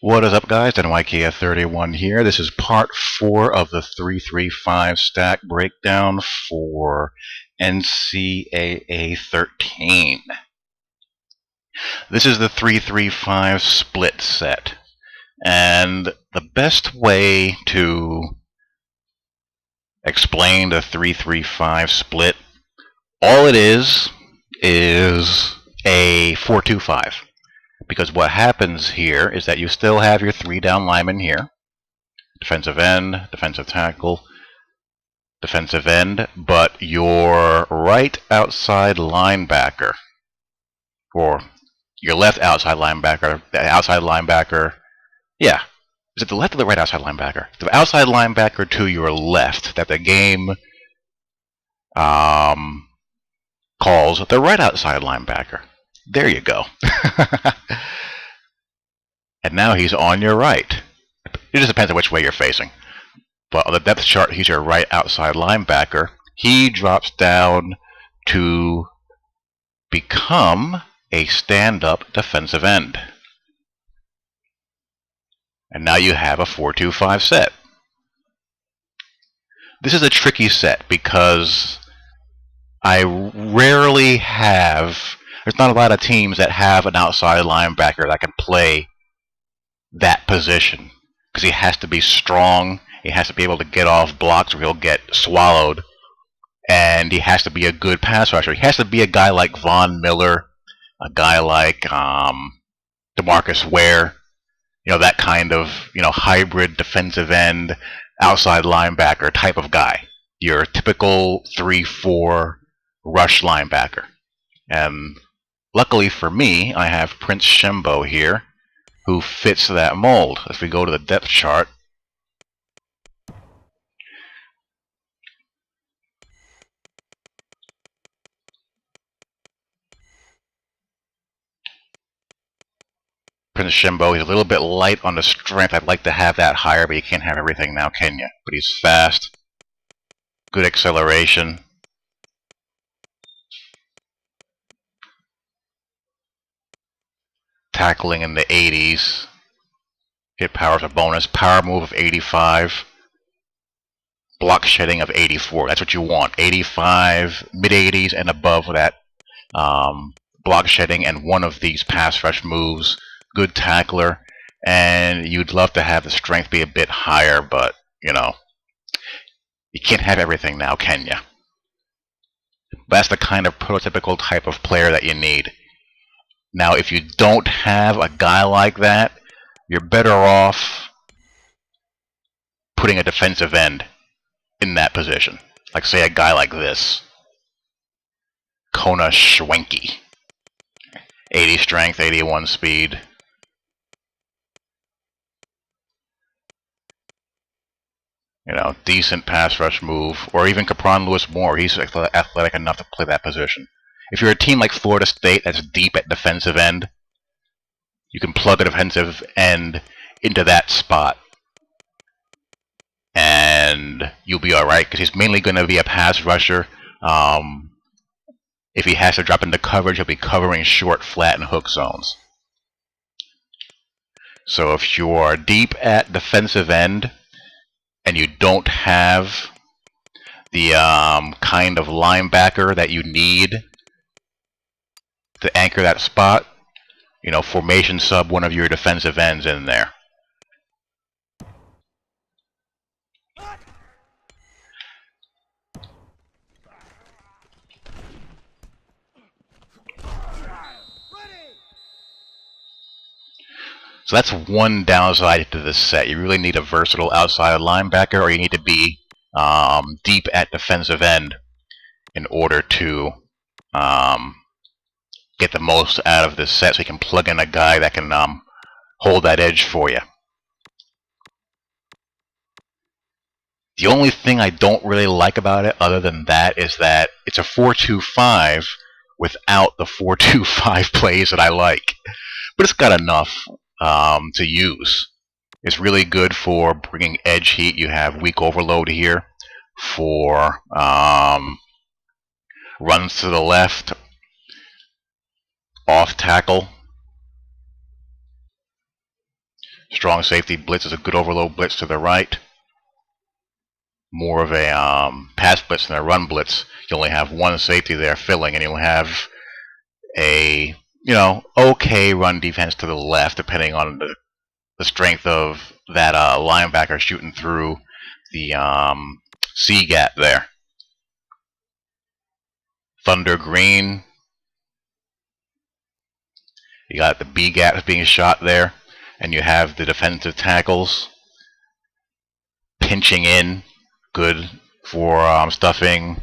What is up, guys? Ncaa 31 here. This is part 4 of the 3-3-5 stack breakdown for Ncaa 13. This is the 3-3-5 split set. And the best way to explain the 3-3-5 split, all it is a 4-2-5. Because what happens here is that you still have your 3 down linemen here. Defensive end, defensive tackle, defensive end, but your right outside linebacker, or your left outside linebacker, the outside linebacker, yeah. Is it the left or the right outside linebacker? The outside linebacker to your left that the game calls the right outside linebacker. There you go. And now he's on your right. It just depends on which way you're facing. But on the depth chart, he's your right outside linebacker. He drops down to become a stand-up defensive end. And now you have a 4-2-5 set. This is a tricky set because I rarely have... There's not a lot of teams that have an outside linebacker that can play that position, because he has to be strong, he has to be able to get off blocks or he'll get swallowed, and he has to be a good pass rusher. He has to be a guy like Von Miller, a guy like DeMarcus Ware, that kind of hybrid defensive end, outside linebacker type of guy. Your typical 3-4 rush linebacker. And luckily for me, I have Prince Shembo here, who fits that mold. If we go to the depth chart, Prince Shembo, he's a little bit light on the strength. I'd like to have that higher, but you can't have everything now, can you? But he's fast, good acceleration. Tackling in the 80s. Hit power is a bonus. Power move of 85. Block shedding of 84. That's what you want. 85, mid-80s, and above that block shedding, and one of these pass rush moves. Good tackler. And you'd love to have the strength be a bit higher, but, you can't have everything now, can you? That's the kind of prototypical type of player that you need. Now, if you don't have a guy like that, you're better off putting a defensive end in that position. Like, say, a guy like this. Kona Schwenke. 80 strength, 81 speed. Decent pass rush move. Or even Capron Lewis Moore. He's athletic enough to play that position. If you're a team like Florida State that's deep at defensive end, you can plug a defensive end into that spot. And you'll be alright, because he's mainly going to be a pass rusher. If he has to drop into coverage, he'll be covering short, flat, and hook zones. So if you are deep at defensive end, and you don't have the kind of linebacker that you need to anchor that spot, formation sub one of your defensive ends in there. So that's one downside to this set. You really need a versatile outside linebacker, or you need to be deep at defensive end in order to get the most out of this set, so you can plug in a guy that can hold that edge for you. The only thing I don't really like about it, other than that, is that it's a 4-2-5 without the 4-2-5 plays that I like. But it's got enough to use. It's really good for bringing edge heat. You have weak overload here for runs to the left, off tackle. Strong safety blitz is a good overload blitz to the right. More of a pass blitz than a run blitz. You only have one safety there filling, and you'll have a okay run defense to the left, depending on the strength of that linebacker shooting through the C gap there. Thunder green. You got the B gaps being shot there, and you have the defensive tackles pinching in, good for stuffing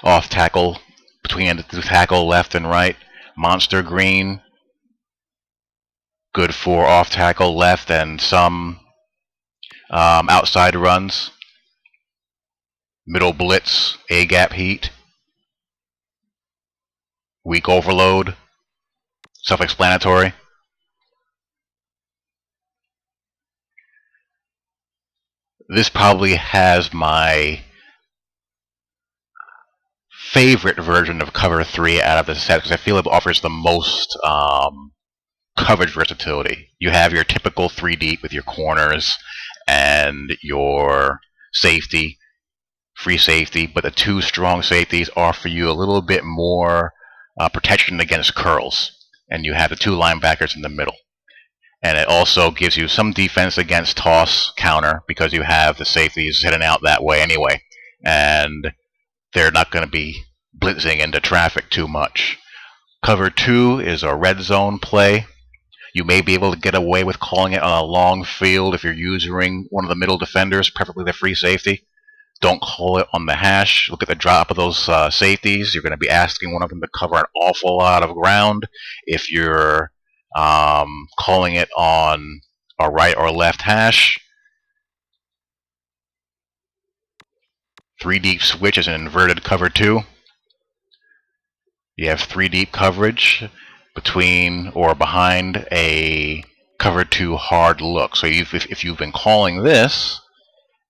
off tackle between the tackle left and right. Monster green, good for off tackle left and some outside runs. Middle blitz, A gap heat. Weak overload, self-explanatory. This probably has my favorite version of cover 3 out of the set because I feel it offers the most coverage versatility. You have your typical 3 deep with your corners and your safety, free safety, but the 2 strong safeties offer you a little bit more protection against curls, and you have the 2 linebackers in the middle. And it also gives you some defense against toss counter because you have the safeties heading out that way anyway, and they're not going to be blitzing into traffic too much. Cover 2 is a red zone play. You may be able to get away with calling it on a long field if you're using one of the middle defenders, preferably the free safety. Don't call it on the hash. Look at the drop of those safeties. You're going to be asking one of them to cover an awful lot of ground. If you're calling it on a right or left hash, 3 deep switch is an inverted cover 2. You have 3 deep coverage between or behind a cover 2 hard look. So if you've been calling this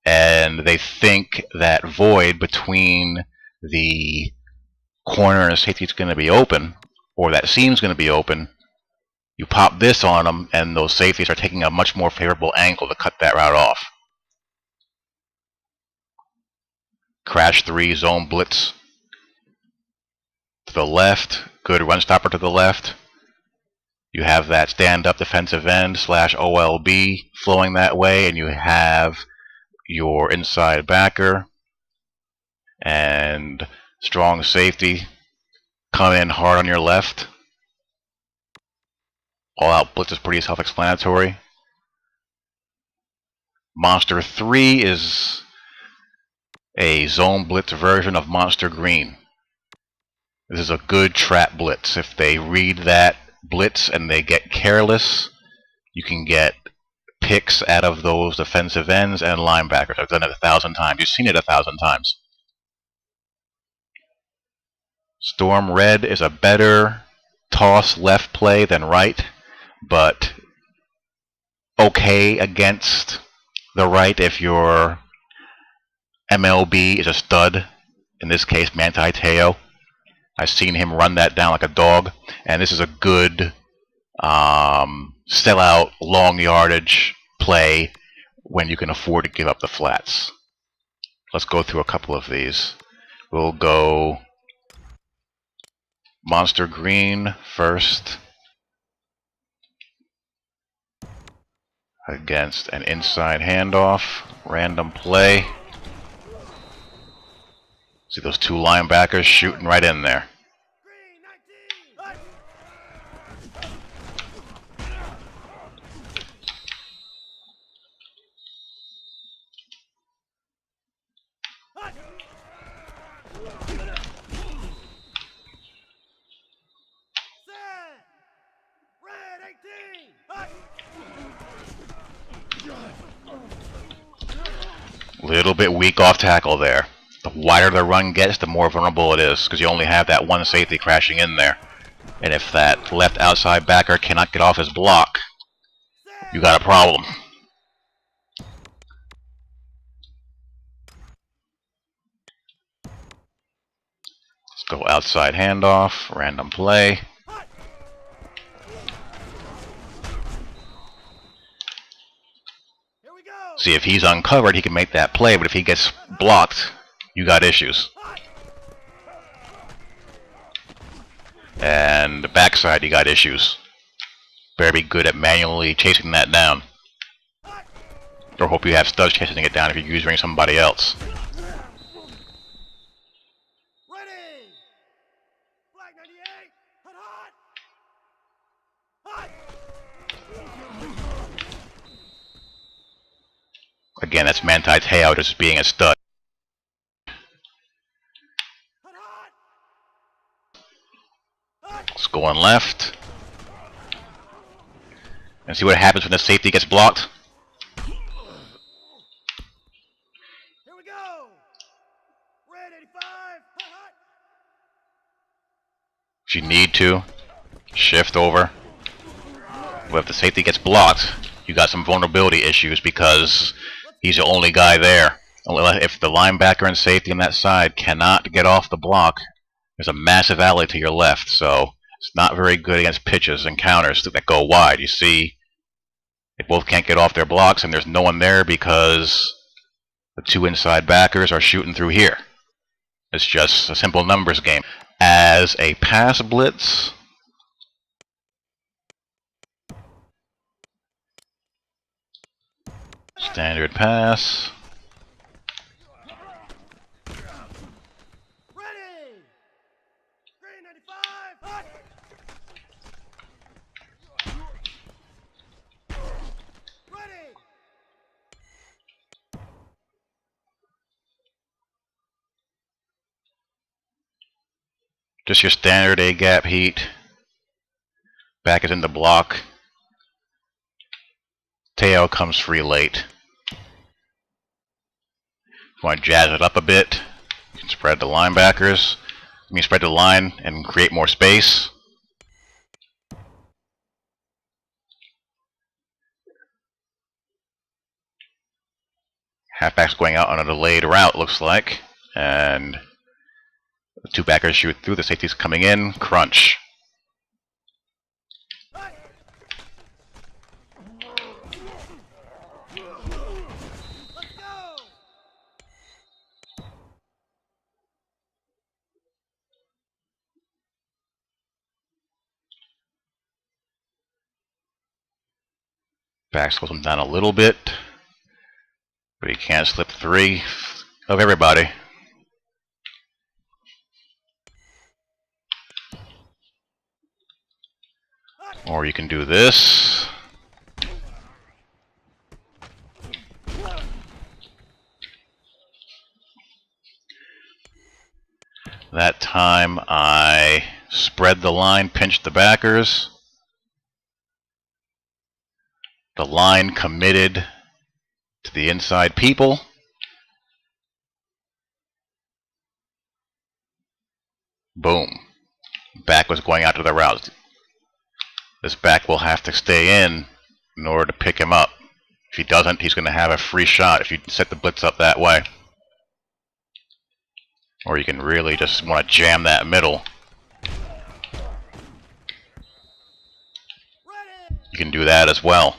and they think that void between the corner and safety is going to be open, or that seam's going to be open, you pop this on them and those safeties are taking a much more favorable angle to cut that route off. Crash 3 zone blitz to the left, good run stopper to the left. You have that stand-up defensive end / OLB flowing that way, and you have your inside backer and strong safety come in hard on your left. All-out blitz is pretty self-explanatory. Monster 3 is a zone blitz version of Monster Green. This is a good trap blitz. If they read that blitz and they get careless, you can get picks out of those defensive ends and linebackers. I've done it 1,000 times. You've seen it 1,000 times. Storm Red is a better toss left play than right, but okay against the right if your MLB is a stud. In this case, Manti Te'o. I've seen him run that down like a dog, and this is a good sell-out long yardage play when you can afford to give up the flats. Let's go through a couple of these. We'll go Monster Green first against an inside handoff, random play. See those 2 linebackers shooting right in there. Little bit weak off tackle there. The wider the run gets, the more vulnerable it is, because you only have that one safety crashing in there. And if that left outside backer cannot get off his block, you got a problem. Let's go outside handoff, random play. See, if he's uncovered, he can make that play, but if he gets blocked, you got issues. And the backside, you got issues. Better be good at manually chasing that down. Or hope you have studs chasing it down if you're using somebody else. Again, that's Ncaa just being a stud. It's going left. And see what happens when the safety gets blocked. Here we go. Red 85. If you need to, shift over. But if the safety gets blocked, you got some vulnerability issues because he's the only guy there. If the linebacker and safety on that side cannot get off the block, there's a massive alley to your left, so it's not very good against pitches and counters that go wide. You see, they both can't get off their blocks, and there's no one there because the two inside backers are shooting through here. It's just a simple numbers game. As a pass blitz, standard pass. Ready. Green 95. Ready. Just your standard A-gap heat. Back is in the block. Tail comes free late. If you want to jazz it up a bit, you can spread the linebackers. You can spread the line and create more space. Halfback's going out on a delayed route, looks like. And the two backers shoot through. The safety's coming in. Crunch. Let's go. Back slows him down a little bit. But he can't slip three of everybody. Or you can do this. That time I spread the line, pinched the backers. The line committed to the inside people. Boom. Back was going out to the route. This back will have to stay in order to pick him up. If he doesn't, he's going to have a free shot if you set the blitz up that way. Or you can really just want to jam that middle. You can do that as well.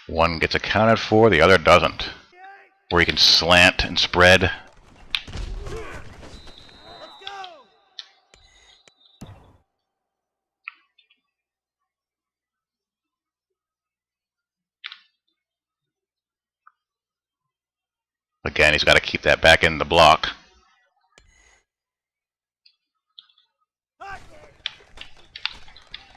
One gets accounted for, the other doesn't. Or you can slant and spread. Again, he's got to keep that back in the block.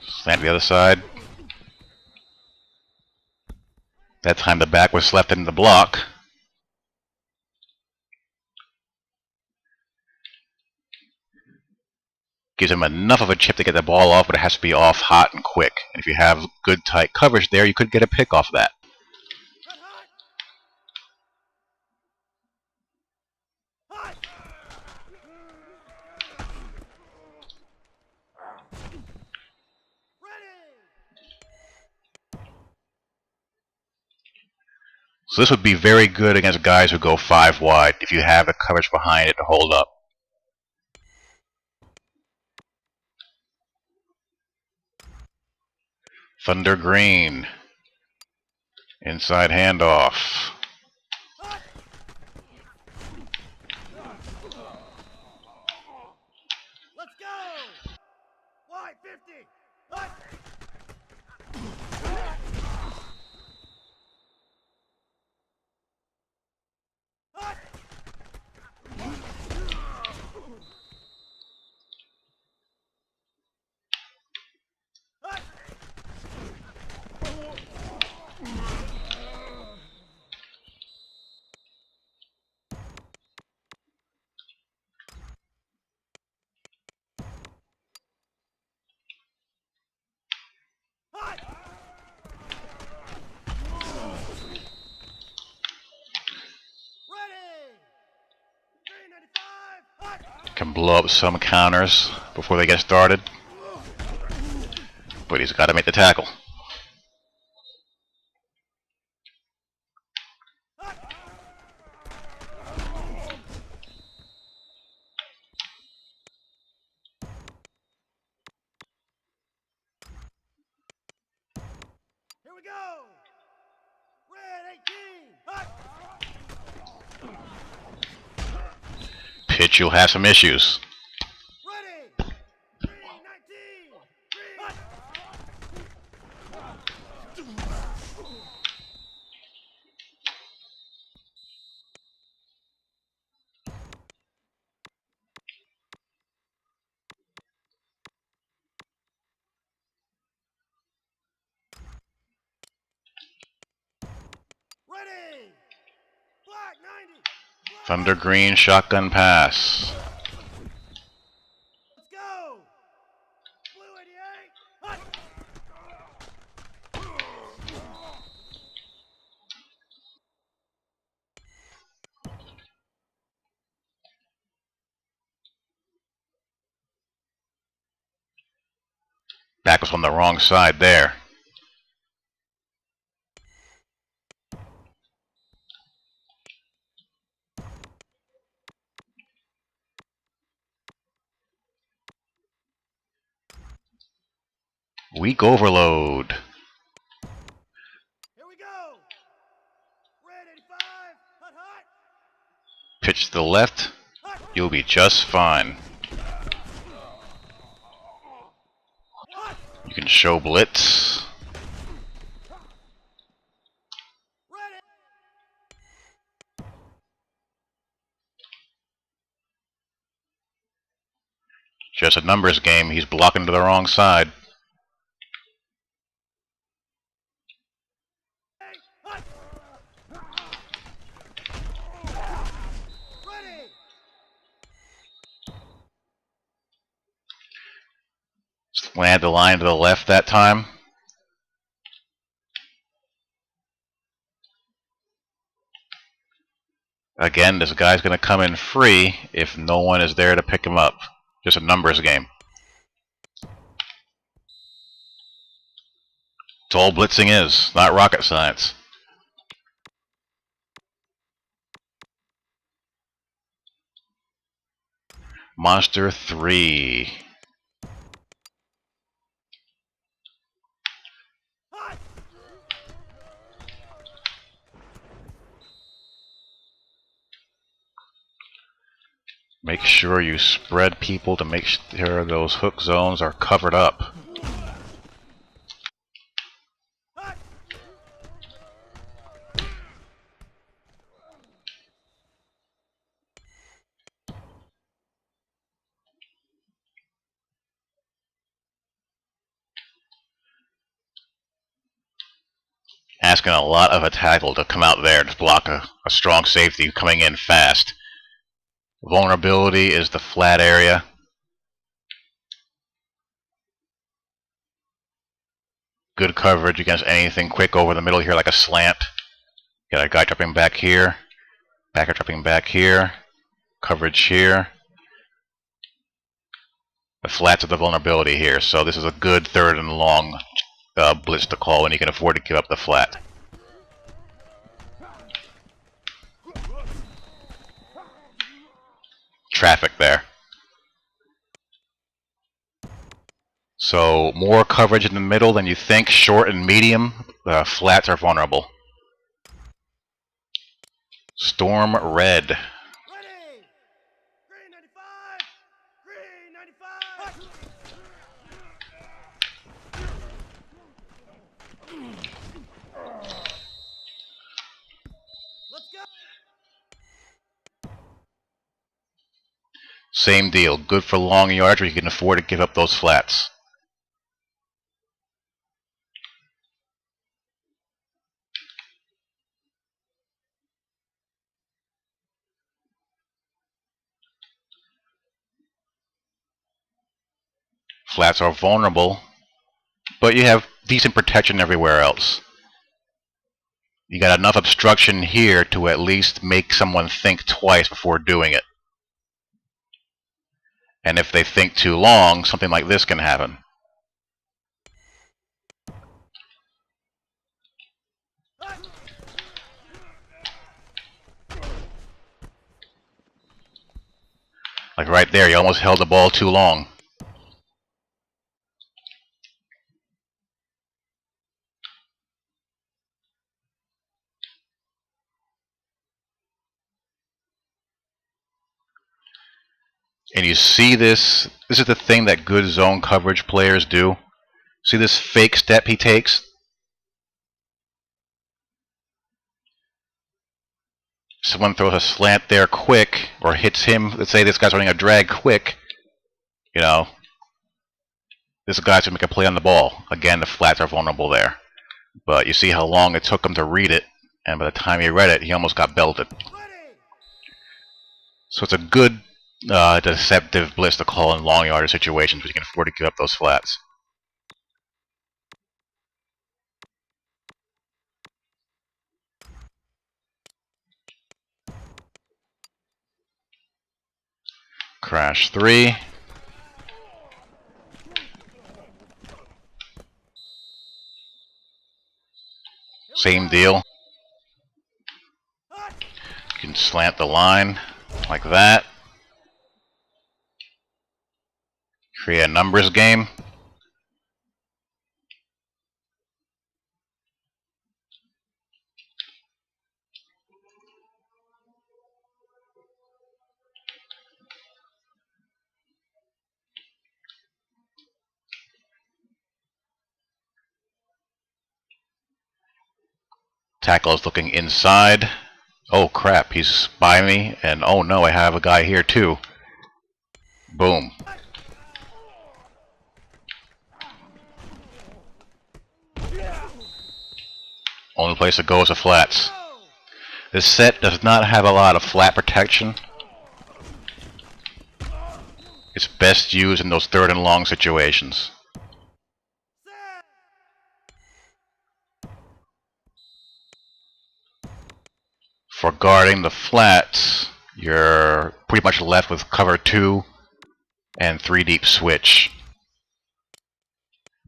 Slant to the other side. That time the back was left in the block. Gives him enough of a chip to get the ball off, but it has to be off hot and quick. And if you have good tight coverage there, you could get a pick off that. So this would be very good against guys who go 5 wide if you have the coverage behind it to hold up. Thunder Green. Inside handoff. Let's go! Wide 50! Hut! Hut! Hut! Hut! Ready! 395! Hut! Can blow up some counters before they get started. But he's got to make the tackle. Here we go! Red 18! Hut! Pitch, you'll have some issues. Ready! 319! Hut! Ready! Black 90! Black Thunder Green shotgun pass. Let's go! Blue 88! Hut! Back was on the wrong side there. Weak overload. Here we go! Red 85! Hut hut! Pitch to the left. Hut! You'll be just fine. Hut! You can show Blitz. Ready! Just a numbers game. He's blocking to the wrong side. Hut! Ready! Slant the line to the left that time. Again, this guy's going to come in free if no one is there to pick him up. Just a numbers game. It's all blitzing is, not rocket science. Monster 3. Hut! Make sure you spread people to make sure those hook zones are covered up. Hut! Asking a lot of a tackle to come out there to block a strong safety coming in fast. Vulnerability is the flat area. Good coverage against anything quick over the middle here like a slant. Got a guy dropping back here. Backer dropping back here. Coverage here. The flats are the vulnerability here, so this is a good third and long blitz to call when you can afford to give up the flat. traffic there. So more coverage in the middle than you think. Short and medium, flats are vulnerable. Storm red. Ready! Green 95! Green 95! Let's go! Same deal. Good for long yards where you can afford to give up those flats. Flats are vulnerable, but you have decent protection everywhere else. You got enough obstruction here to at least make someone think twice before doing it. And if they think too long, something like this can happen. Like right there, you almost held the ball too long. And you see this is the thing that good zone coverage players do. See this fake step he takes? Someone throws a slant there quick, or hits him. Let's say this guy's running a drag quick. You know, this guy's going to make a play on the ball. Again, the flats are vulnerable there. But you see how long it took him to read it, and by the time he read it, he almost got belted. So it's a good deceptive blitz to call in long yardage situations, but you can afford to give up those flats. Crash 3. Same deal. You can slant the line like that. Create a numbers game. Tackle is looking inside. Oh crap, he's by me, and oh no, I have a guy here too. Boom. Only place to go is the flats. This set does not have a lot of flat protection. It's best used in those third and long situations. For guarding the flats, you're pretty much left with cover 2 and 3 deep switch,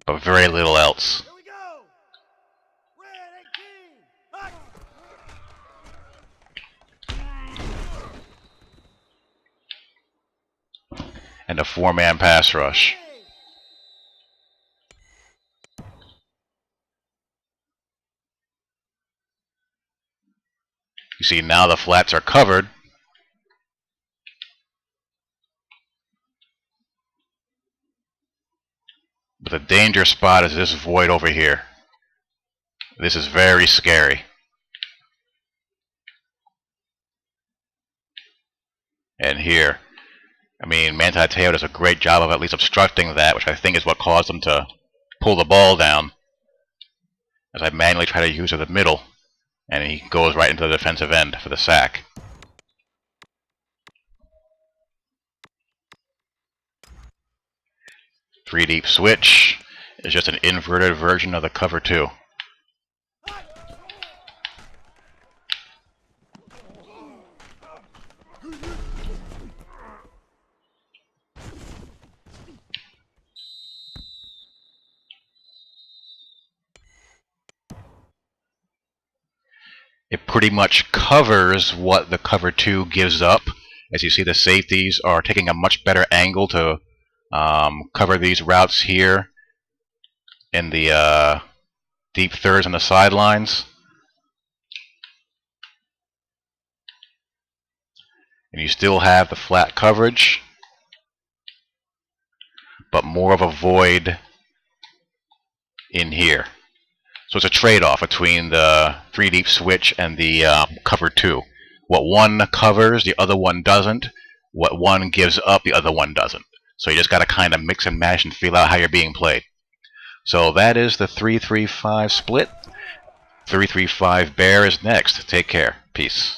but very little else. Here we go! Red 18! And a 4-man pass rush. You see now the flats are covered. But the danger spot is this void over here. This is very scary. And here, I mean, Ncaa does a great job of at least obstructing that, which I think is what caused him to pull the ball down. As I manually try to use the middle, and he goes right into the defensive end for the sack. Three deep switch is just an inverted version of the cover 2. It pretty much covers what the cover 2 gives up, As you see, the safeties are taking a much better angle to cover these routes here in the deep thirds on the sidelines. And you still have the flat coverage, but more of a void in here. So it's a trade-off between the 3 deep switch and the cover 2. What one covers, the other one doesn't. What one gives up, the other one doesn't. So you just got to kind of mix and match and feel out how you're being played. So that is the 3-3-5 split. 3-3-5 bear is next. Take care. Peace.